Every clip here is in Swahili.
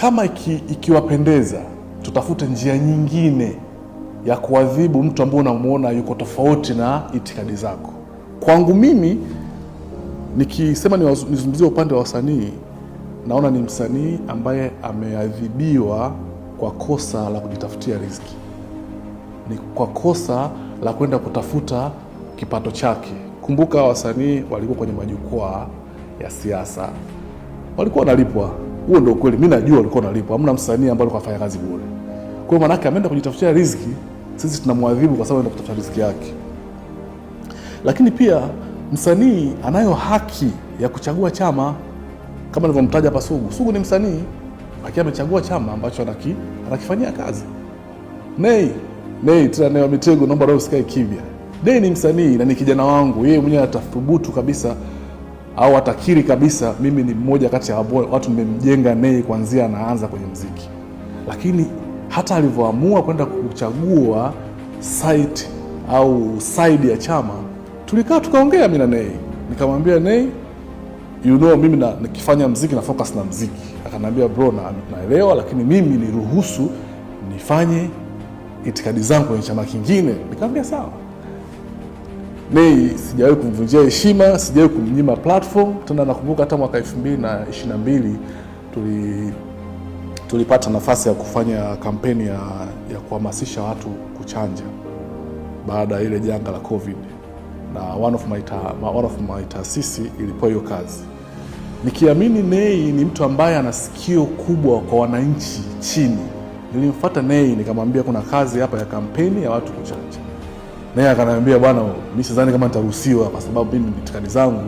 kama ikiwapendeza tutafute njia nyingine ya kuadhibu mtu ambaye unamuona yuko tofauti na itikadi zako. Kwangu mimi nikisema nizungumzie upande wa wasanii, naona ni msanii ambaye ameadhibiwa kwa kosa la kujitafutia riziki, ni kwa kosa la kwenda kutafuta kipato chake. Kumbuka wasanii walikuwa kwenye majukwaa ya siasa, walikuwa wanalipwa. Huo ndio kweli, mimi najua walikuwa wanalipwa. Hamna msanii ambaye alikuwa afanya kazi bure. Kwa hiyo maana yake ameenda kujitafutia riziki, sisi tunamwadhibu kwa sababu anaenda kutafuta riziki yake. Lakini pia msanii anayo haki ya kuchagua chama, kama nilivyomtaja hapa Sugu. Sugu ni msanii, akiwa amechagua chama ambacho anakifanyia kazi. Nay tena Nay wa Mitego, naomba roho usikae kimya. Nay ni msanii na ni kijana wangu, yeye mwenyewe atathubutu kabisa au atakiri kabisa mimi ni mmoja kati ya watu nimemjenga Nay kuanzia anaanza kwenye muziki. Lakini hata alivyoamua kwenda kuchagua site au side ya chama, tulikaa tukaongea mimi na Nay. Nikamwambia Nay, mimi nikifanya muziki na focus na muziki. Akaniambia bro, naelewa, lakini mimi niruhusu nifanye itikadi zangu kwenye chama kingine. Nikamwambia sawa. Nay sijawahi kumvunjia heshima, sijawahi kumnyima platform. Tena nakumbuka hata mwaka 2022 tulipata nafasi ya kufanya kampeni ya kuhamasisha watu kuchanja baada ya ile janga la COVID, na one of my taasisi ilipewa hiyo kazi. Nikiamini Nay ni mtu ambaye ana sikio kubwa kwa wananchi chini, nilimfuata Nay nikamwambia kuna kazi hapa ya kampeni ya watu kuchanja. Nay akaniambia bwana, mimi sidhani kama nitaruhusiwa kwa sababu mimi itikadi zangu,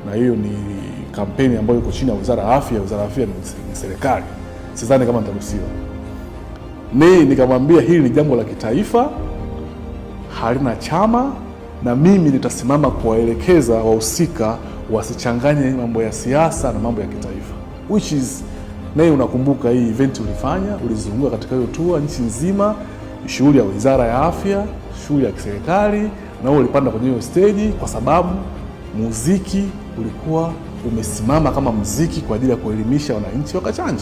na hiyo ni kampeni ambayo iko chini ya Wizara ya Afya. Wizara ya Afya ni serikali, sidhani kama nitaruhusiwa. Nay nikamwambia hili ni jambo la kitaifa, halina chama, na mimi nitasimama kuwaelekeza wahusika wasichanganye mambo ya siasa na mambo ya kitaifa. Which is Nay, unakumbuka hii event ulizunguka katika hiyo tour nchi nzima, shughuli ya Wizara ya Afya, shughuli ya kiserikali, na wewe ulipanda kwenye hiyo stage kwa sababu muziki ulikuwa umesimama kama muziki kwa ajili ya kuelimisha wananchi wakachanja.